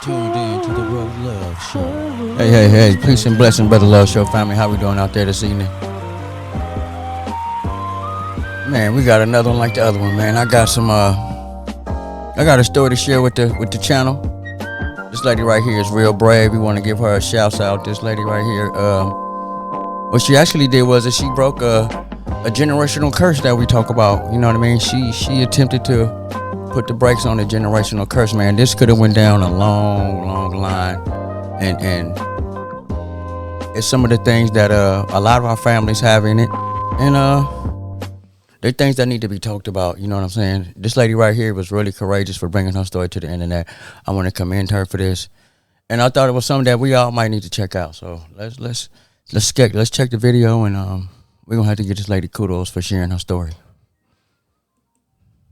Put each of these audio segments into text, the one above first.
tuned in to the Brotherluvshow. Hey, peace and blessing, Brotherluvshow family. How we doing out there this evening? Man, we got another one like the other one, man. I got a story to share with the channel. This lady right here is real brave. We want to give her a shout out. This lady right here, what she actually did was that she broke a generational curse that we talk about. You know what I mean? She attempted to put the brakes on the generational curse, man. This could have went down a long line, and it's some of the things that a lot of our families have in it, and they're things that need to be talked about. You know what I'm saying? This lady right here was really courageous for bringing her story to the internet. I want to commend her for this, and I thought it was something that we all might need to check out. So let's check the video, and we're gonna have to give this lady kudos for sharing her story.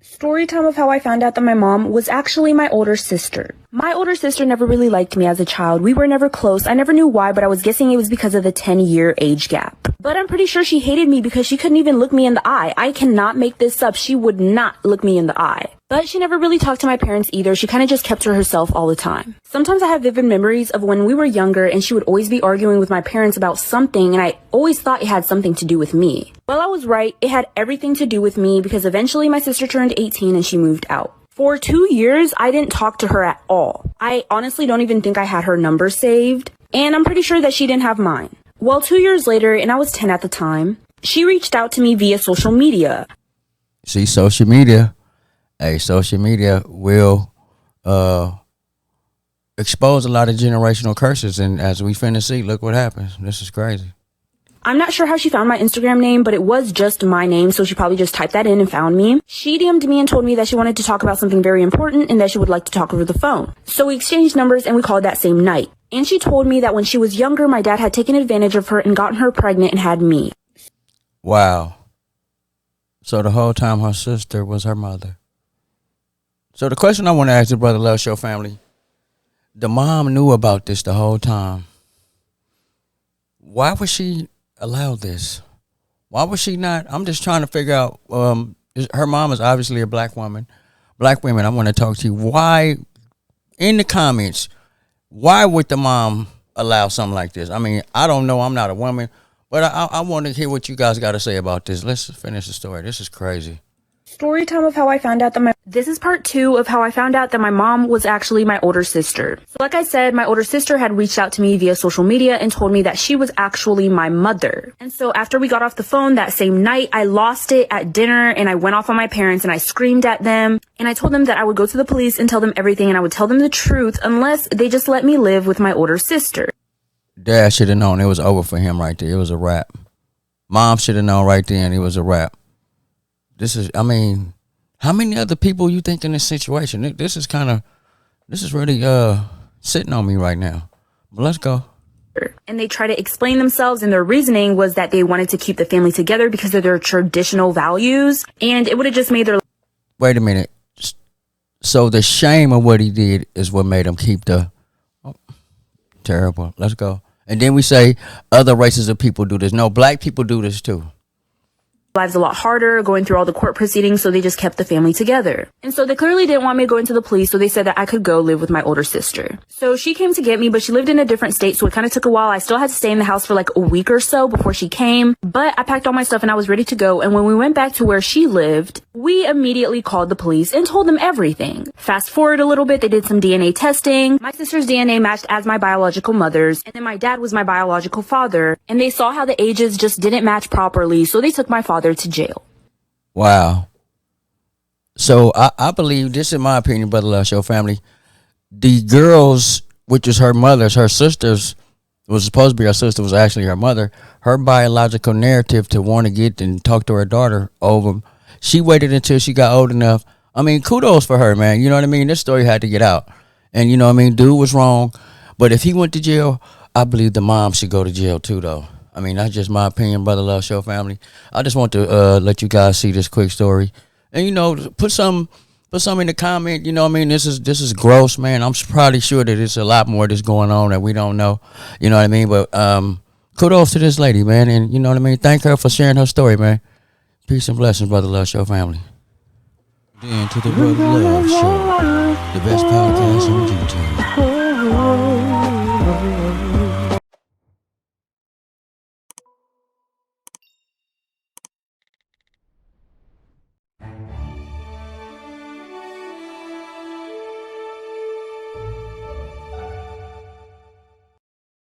Story time of how I found out that my mom was actually my older sister. My older sister never really liked me as a child. We were never close. I never knew why, but I was guessing it was because of the 10-year age gap. But I'm pretty sure she hated me because she couldn't even look me in the eye. I cannot make this up. She would not look me in the eye. But she never really talked to my parents either. She kind of just kept to herself all the time. Sometimes I have vivid memories of when we were younger and she would always be arguing with my parents about something, and I always thought it had something to do with me. Well, I was right. It had everything to do with me because eventually my sister turned 18 and she moved out. For 2 years, I didn't talk to her at all. I honestly don't even think I had her number saved, and I'm pretty sure that she didn't have mine. Well, 2 years later, and I was 10 at the time, she reached out to me via social media. See, social media. Hey, social media will expose a lot of generational curses, and as we finna see, look what happens. This is crazy. I'm not sure how she found my Instagram name, but it was just my name, so she probably just typed that in and found me. She DM'd me and told me that she wanted to talk about something very important and that she would like to talk over the phone. So we exchanged numbers and we called that same night. And she told me that when she was younger, my dad had taken advantage of her and gotten her pregnant and had me. Wow. So the whole time her sister was her mother. So the question I want to ask the Brotherluvshow family, the mom knew about this the whole time. Why would she allow this? Why would she not? I'm just trying to figure out, her mom is obviously a black woman. Black women, I want to talk to you. Why, in the comments, why would the mom allow something like this? I mean, I don't know. I'm not a woman, but I want to hear what you guys got to say about this. Let's finish the story. This is crazy. Story time of how I found out that this is part 2 of how I found out that my mom was actually my older sister. So like I said, my older sister had reached out to me via social media and told me that she was actually my mother. And so after we got off the phone that same night, I lost it at dinner and I went off on my parents and I screamed at them. And I told them that I would go to the police and tell them everything and I would tell them the truth unless they just let me live with my older sister. Dad should have known it was over for him right there. It was a wrap. Mom should have known right then it was a wrap. This is, I mean, how many other people you think in this situation? This is really sitting on me right now. But let's go. And they try to explain themselves, and their reasoning was that they wanted to keep the family together because of their traditional values, and it would have just made their... Wait a minute. So the shame of what he did is what made him keep the... Oh, terrible. Let's go. And then we say other races of people do this. No, black people do this too. Lives a lot harder going through all the court proceedings, so they just kept the family together. And so they clearly didn't want me to go into the police, so they said that I could go live with my older sister. So she came to get me, but she lived in a different state, so it kind of took a while. I still had to stay in the house for like a week or so before she came, but I packed all my stuff and I was ready to go. And when we went back to where she lived, we immediately called the police and told them everything. Fast forward a little bit, they did some DNA testing. My sister's DNA matched as my biological mother's, and then my dad was my biological father, and they saw how the ages just didn't match properly, so they took my father to jail. Wow. So I believe, this in my opinion, Brotherluvshow family, the girls, which is her mother's, her sister's, was supposed to be her sister, was actually her mother, her biological narrative to want to get and talk to her daughter over, she waited until she got old enough. I mean, kudos for her, man. You know what I mean? This story had to get out. And you know what I mean? Dude was wrong. But if he went to jail, I believe the mom should go to jail too, though. I mean, that's just my opinion, Brotherluvshow family. I just want to let you guys see this quick story, and you know, put some in the comment. You know what I mean? This is gross, man. I'm probably sure that there's a lot more that's going on that we don't know. You know what I mean? But kudos to this lady, man, and you know what I mean. Thank her for sharing her story, man. Peace and blessings, Brotherluvshow family. Into the Brotherluvshow, the best podcast.